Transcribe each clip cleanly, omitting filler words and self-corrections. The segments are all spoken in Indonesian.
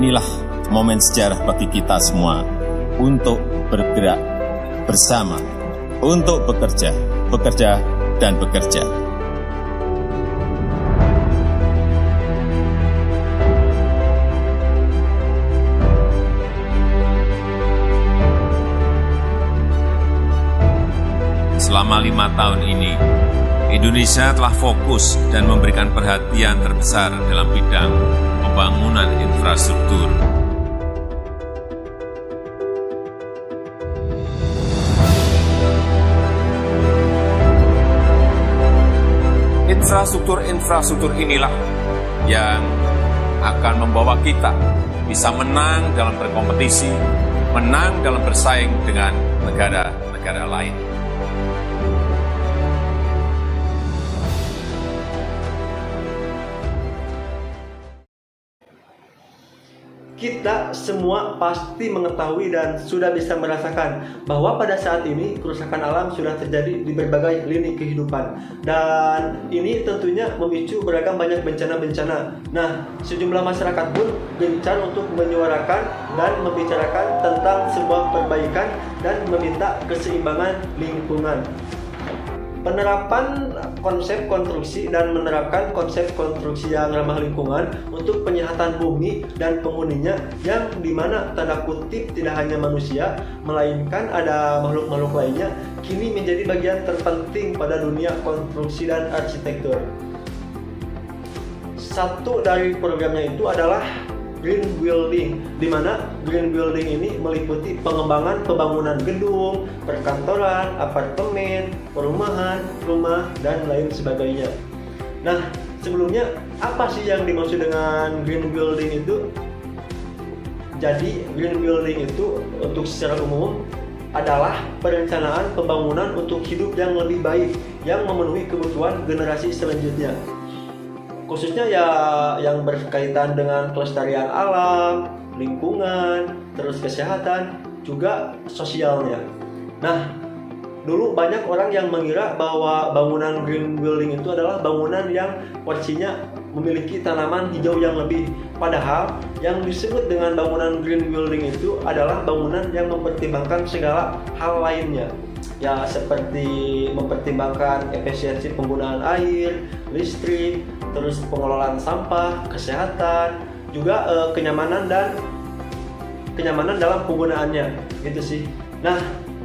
inilah momen sejarah bagi kita semua untuk bergerak bersama, untuk bekerja, dan bekerja. Selama 5 tahun ini, Indonesia telah fokus dan memberikan perhatian terbesar dalam bidang pembangunan infrastruktur. Infrastruktur inilah yang akan membawa kita bisa menang dalam berkompetisi, menang dalam bersaing dengan negara-negara lain. Kita semua pasti mengetahui dan sudah bisa merasakan bahwa pada saat ini kerusakan alam sudah terjadi di berbagai lini kehidupan, dan ini tentunya memicu beragam banyak bencana-bencana. Nah, sejumlah masyarakat pun gencar untuk menyuarakan dan membicarakan tentang sebuah perbaikan dan meminta keseimbangan lingkungan. Penerapan konsep konstruksi dan menerapkan konsep konstruksi yang ramah lingkungan untuk penyehatan bumi dan penghuninya, yang dimana tanda kutip tidak hanya manusia melainkan ada makhluk-makhluk lainnya, kini menjadi bagian terpenting pada dunia konstruksi dan arsitektur. Satu dari programnya itu adalah Green Building, di mana Green Building ini meliputi pengembangan pembangunan gedung, perkantoran, apartemen, perumahan, rumah, dan lain sebagainya. Nah, sebelumnya apa sih yang dimaksud dengan Green Building itu? Jadi, Green Building itu untuk secara umum adalah perencanaan pembangunan untuk hidup yang lebih baik, yang memenuhi kebutuhan generasi selanjutnya. Khususnya ya yang berkaitan dengan kelestarian alam, lingkungan, terus kesehatan, juga sosialnya. Nah, dulu banyak orang yang mengira bahwa bangunan green building itu adalah bangunan yang porsinya memiliki tanaman hijau yang lebih. Padahal yang disebut dengan bangunan green building itu adalah bangunan yang mempertimbangkan segala hal lainnya. Ya, seperti mempertimbangkan efisiensi penggunaan air, listrik, terus pengelolaan sampah, kesehatan, juga kenyamanan dalam penggunaannya, gitu sih. Nah,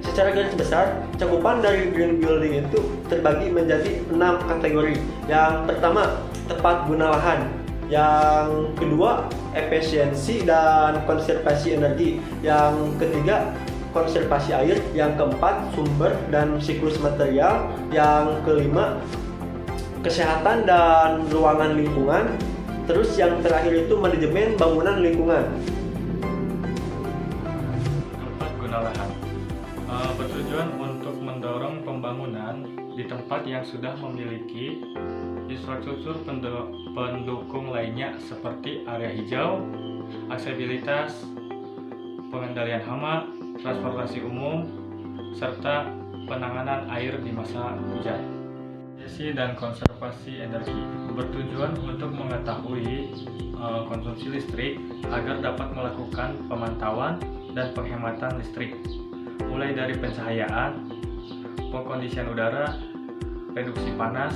secara garis besar, cakupan dari green building itu terbagi menjadi 6 kategori. Yang pertama, tepat guna lahan. Yang kedua, efisiensi dan konservasi energi. Yang ketiga, konservasi air. Yang keempat, sumber dan siklus material. Yang kelima, kesehatan dan ruangan lingkungan. Terus yang terakhir itu manajemen bangunan lingkungan. Tempat guna lahan bertujuan untuk mendorong pembangunan di tempat yang sudah memiliki infrastruktur pendukung lainnya seperti area hijau, aksesibilitas, pengendalian hama, transportasi umum, serta penanganan air di masa hujan. Dan konservasi energi bertujuan untuk mengetahui konsumsi listrik agar dapat melakukan pemantauan dan penghematan listrik, mulai dari pencahayaan, pengkondisian udara, reduksi panas,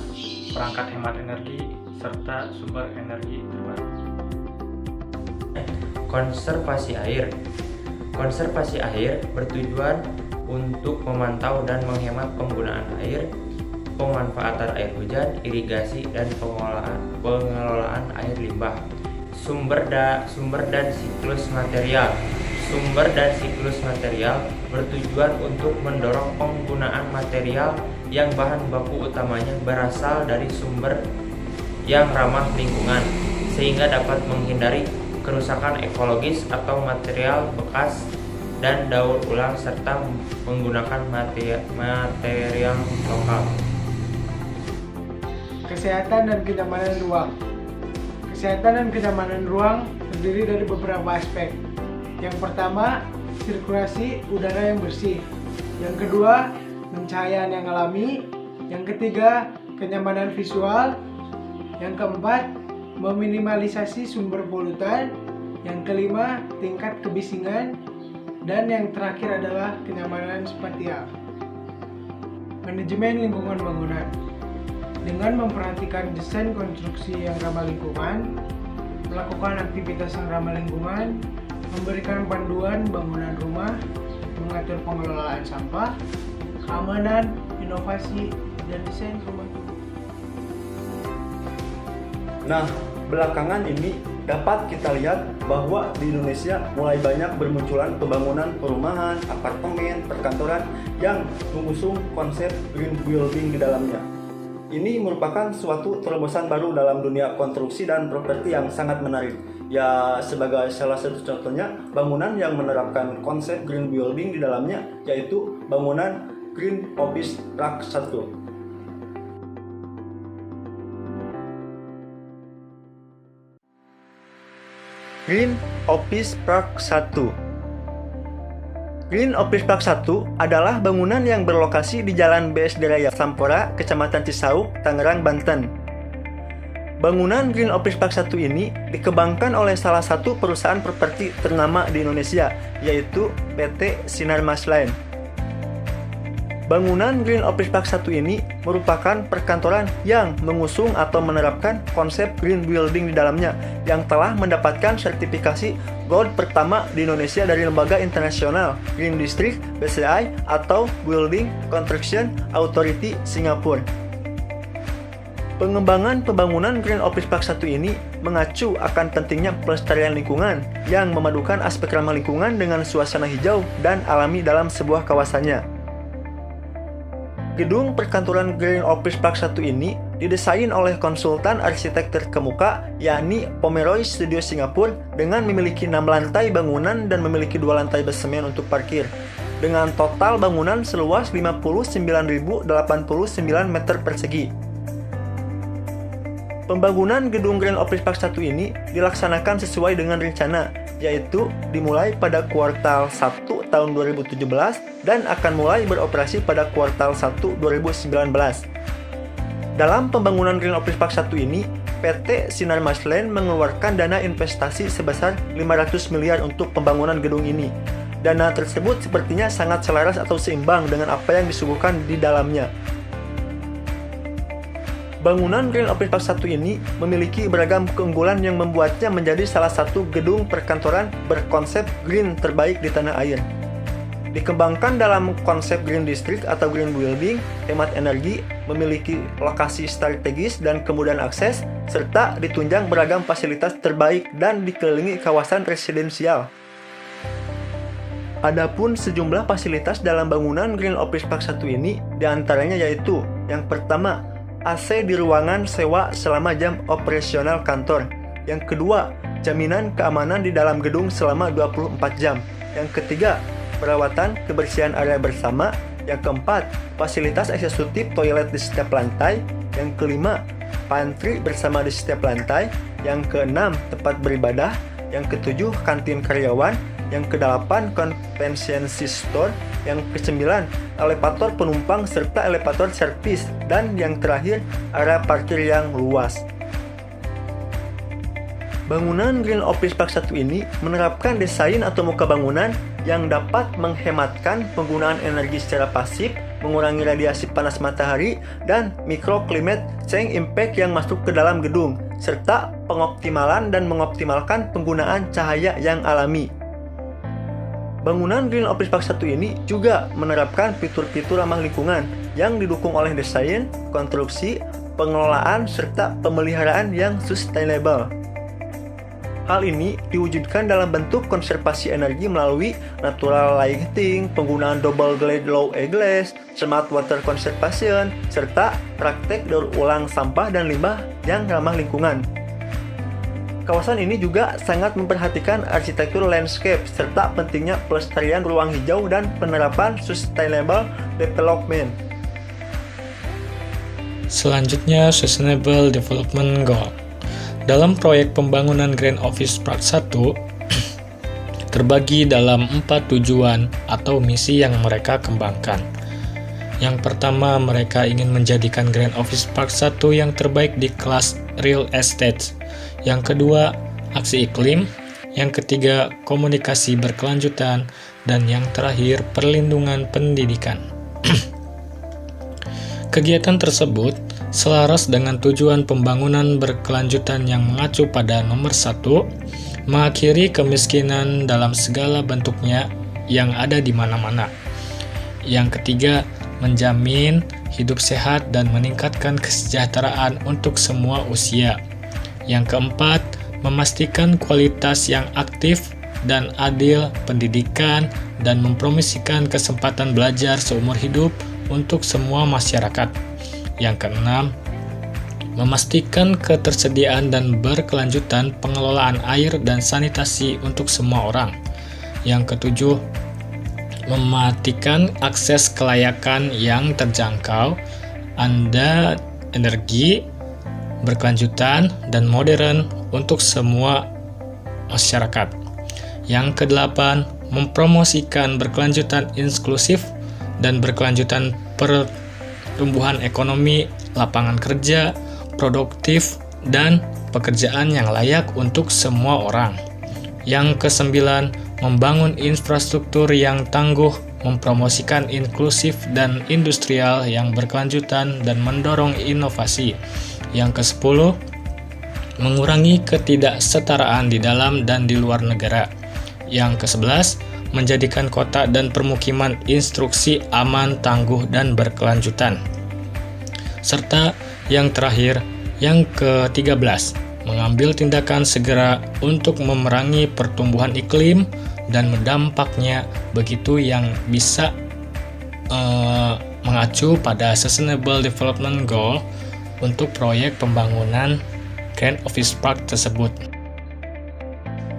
perangkat hemat energi, serta sumber energi terbaru. Konservasi air. Konservasi air bertujuan untuk memantau dan menghemat penggunaan air, pemanfaatan air hujan, irigasi, dan pengelolaan air limbah. Sumber dan siklus material. Sumber dan siklus material bertujuan untuk mendorong penggunaan material yang bahan baku utamanya berasal dari sumber yang ramah lingkungan, sehingga dapat menghindari kerusakan ekologis atau material bekas dan daur ulang, serta menggunakan material lokal. Kesehatan dan kenyamanan ruang. Kesehatan dan kenyamanan ruang terdiri dari beberapa aspek. Yang pertama, sirkulasi udara yang bersih. Yang kedua, pencahayaan yang alami. Yang ketiga, kenyamanan visual. Yang keempat, meminimalisasi sumber polutan. Yang kelima, tingkat kebisingan. Dan yang terakhir adalah kenyamanan spasial. Manajemen lingkungan bangunan. Dengan memperhatikan desain konstruksi yang ramah lingkungan, melakukan aktivitas yang ramah lingkungan, memberikan panduan bangunan rumah, mengatur pengelolaan sampah, keamanan, inovasi, dan desain rumah. Nah, belakangan ini dapat kita lihat bahwa di Indonesia mulai banyak bermunculan pembangunan perumahan, apartemen, perkantoran yang mengusung konsep green building di dalamnya. Ini merupakan suatu terobosan baru dalam dunia konstruksi dan properti yang sangat menarik. Ya, sebagai salah satu contohnya, bangunan yang menerapkan konsep green building di dalamnya yaitu bangunan Green Office Park 1. Green Office Park 1. Green Office Park 1 adalah bangunan yang berlokasi di Jalan BSD Raya Sampora, Kecamatan Cisauk, Tangerang, Banten. Bangunan Green Office Park 1 ini dikembangkan oleh salah satu perusahaan properti ternama di Indonesia, yaitu PT Sinar Mas Land. Bangunan Green Office Park 1 ini merupakan perkantoran yang mengusung atau menerapkan konsep green building di dalamnya yang telah mendapatkan sertifikasi Gold pertama di Indonesia dari lembaga internasional Green District BCI atau Building Construction Authority Singapura. Pengembangan pembangunan Green Office Park 1 ini mengacu akan pentingnya pelestarian lingkungan yang memadukan aspek ramah lingkungan dengan suasana hijau dan alami dalam sebuah kawasannya. Gedung perkantoran Green Office Park 1 ini didesain oleh konsultan arsitek terkemuka yakni Pomeroy Studio Singapura dengan memiliki 6 lantai bangunan dan memiliki 2 lantai basement untuk parkir dengan total bangunan seluas 59.089 meter persegi. Pembangunan gedung Green Office Park 1 ini dilaksanakan sesuai dengan rencana, yaitu dimulai pada kuartal 1 tahun 2017 dan akan mulai beroperasi pada kuartal 1 2019. Dalam pembangunan Green Office Park 1 ini, PT Sinar Mas Land mengeluarkan dana investasi sebesar 500 miliar untuk pembangunan gedung ini. Dana tersebut sepertinya sangat selaras atau seimbang dengan apa yang disuguhkan di dalamnya. Bangunan Green Office Park 1 ini memiliki beragam keunggulan yang membuatnya menjadi salah satu gedung perkantoran berkonsep green terbaik di tanah air. Dikembangkan dalam konsep Green District atau Green Building, hemat energi, memiliki lokasi strategis dan kemudahan akses, serta ditunjang beragam fasilitas terbaik dan dikelilingi kawasan residensial. Adapun sejumlah fasilitas dalam bangunan Green Office Park 1 ini diantaranya yaitu yang pertama, AC di ruangan sewa selama jam operasional kantor. Yang kedua, jaminan keamanan di dalam gedung selama 24 jam. Yang ketiga, perawatan kebersihan area bersama. Yang keempat, fasilitas eksekutif toilet di setiap lantai. Yang kelima, pantry bersama di setiap lantai. Yang keenam, tempat beribadah. Yang ketujuh, kantin karyawan. Yang kedelapan, convenience store. Yang kesembilan, elevator penumpang serta elevator servis. Dan yang terakhir, area parkir yang luas. Bangunan Green Office Park 1 ini menerapkan desain atau muka bangunan yang dapat menghematkan penggunaan energi secara pasif, mengurangi radiasi panas matahari, dan microclimate change impact yang masuk ke dalam gedung, serta pengoptimalan dan mengoptimalkan penggunaan cahaya yang alami. Bangunan Green Office Park 1 ini juga menerapkan fitur-fitur ramah lingkungan yang didukung oleh desain, konstruksi, pengelolaan, serta pemeliharaan yang sustainable. Hal ini diwujudkan dalam bentuk konservasi energi melalui natural lighting, penggunaan double glazed low A glass, smart water conservation, serta praktek daur ulang sampah dan limbah yang ramah lingkungan. Kawasan ini juga sangat memperhatikan arsitektur landscape serta pentingnya pelestarian ruang hijau dan penerapan sustainable development. Selanjutnya, Sustainable Development Goal. Dalam proyek pembangunan Green Office Park 1 terbagi dalam 4 tujuan atau misi yang mereka kembangkan. Yang pertama, mereka ingin menjadikan Green Office Park 1 yang terbaik di kelas real estate. Yang kedua, aksi iklim. yang ketiga komunikasi berkelanjutan, dan yang terakhir perlindungan pendidikan. Kegiatan tersebut selaras dengan tujuan pembangunan berkelanjutan yang mengacu pada nomor 1, mengakhiri kemiskinan dalam segala bentuknya yang ada di mana-mana. Yang ketiga, menjamin hidup sehat dan meningkatkan kesejahteraan untuk semua usia. Yang keempat, memastikan kualitas yang aktif dan adil pendidikan dan mempromosikan kesempatan belajar seumur hidup untuk semua masyarakat. Yang keenam, memastikan ketersediaan dan berkelanjutan pengelolaan air dan sanitasi untuk semua orang. Yang ketujuh, mematikan akses kelayakan yang terjangkau, energi, berkelanjutan, dan modern untuk semua masyarakat. Yang kedelapan, mempromosikan berkelanjutan inklusif dan berkelanjutan pertumbuhan ekonomi, lapangan kerja, produktif, dan pekerjaan yang layak untuk semua orang. Yang kesembilan, membangun infrastruktur yang tangguh, mempromosikan inklusif dan industrial yang berkelanjutan dan mendorong inovasi. Yang ke-10, mengurangi ketidaksetaraan di dalam dan di luar negara. Yang ke-11, menjadikan kota dan permukiman instruksi aman, tangguh, dan berkelanjutan. Serta yang terakhir, yang ke-13, mengambil tindakan segera untuk memerangi pertumbuhan iklim dan dampaknya, begitu yang bisa mengacu pada Sustainable Development Goal untuk proyek pembangunan Grand Office Park tersebut.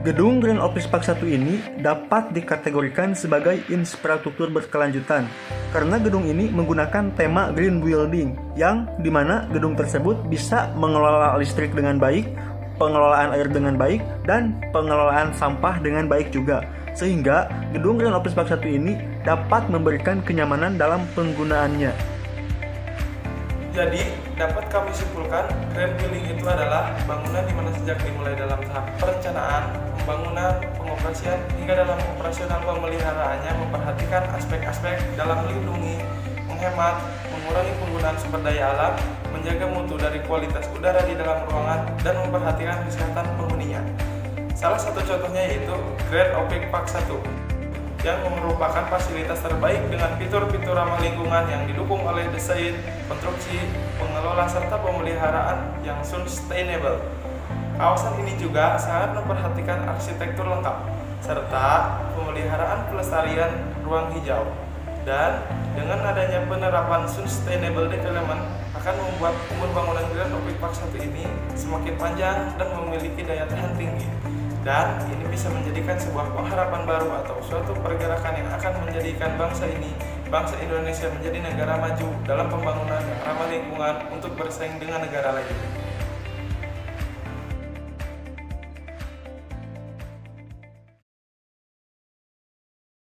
Gedung Grand Office Park 1 ini dapat dikategorikan sebagai infrastruktur berkelanjutan karena gedung ini menggunakan tema green building yang dimana gedung tersebut bisa mengelola listrik dengan baik, pengelolaan air dengan baik, dan pengelolaan sampah dengan baik juga. Sehingga gedung Grand Office Park 1 ini dapat memberikan kenyamanan dalam penggunaannya. Jadi, dapat kami simpulkan, Grand Building itu adalah bangunan di mana sejak dimulai dalam tahap perencanaan, pembangunan, pengoperasian, hingga dalam operasional pemeliharaannya memperhatikan aspek-aspek dalam melindungi, menghemat, mengurangi penggunaan sumber daya alam, menjaga mutu dari kualitas udara di dalam ruangan, dan memperhatikan kesehatan penghuninya. Salah satu contohnya yaitu Grand Office Park 1 yang merupakan fasilitas terbaik dengan fitur-fitur ramah lingkungan yang didukung oleh desain, konstruksi, pengelola, serta pemeliharaan yang sustainable. Kawasan ini juga sangat memperhatikan arsitektur lengkap, serta pemeliharaan pelestarian ruang hijau. Dan dengan adanya penerapan sustainable development akan membuat umur bangunan Grand Office Park 1 ini semakin panjang dan memiliki daya tahan tinggi. Dan ini bisa menjadikan sebuah pengharapan baru atau suatu pergerakan yang akan menjadikan bangsa Indonesia menjadi negara maju dalam pembangunan yang ramah lingkungan untuk bersaing dengan negara lain.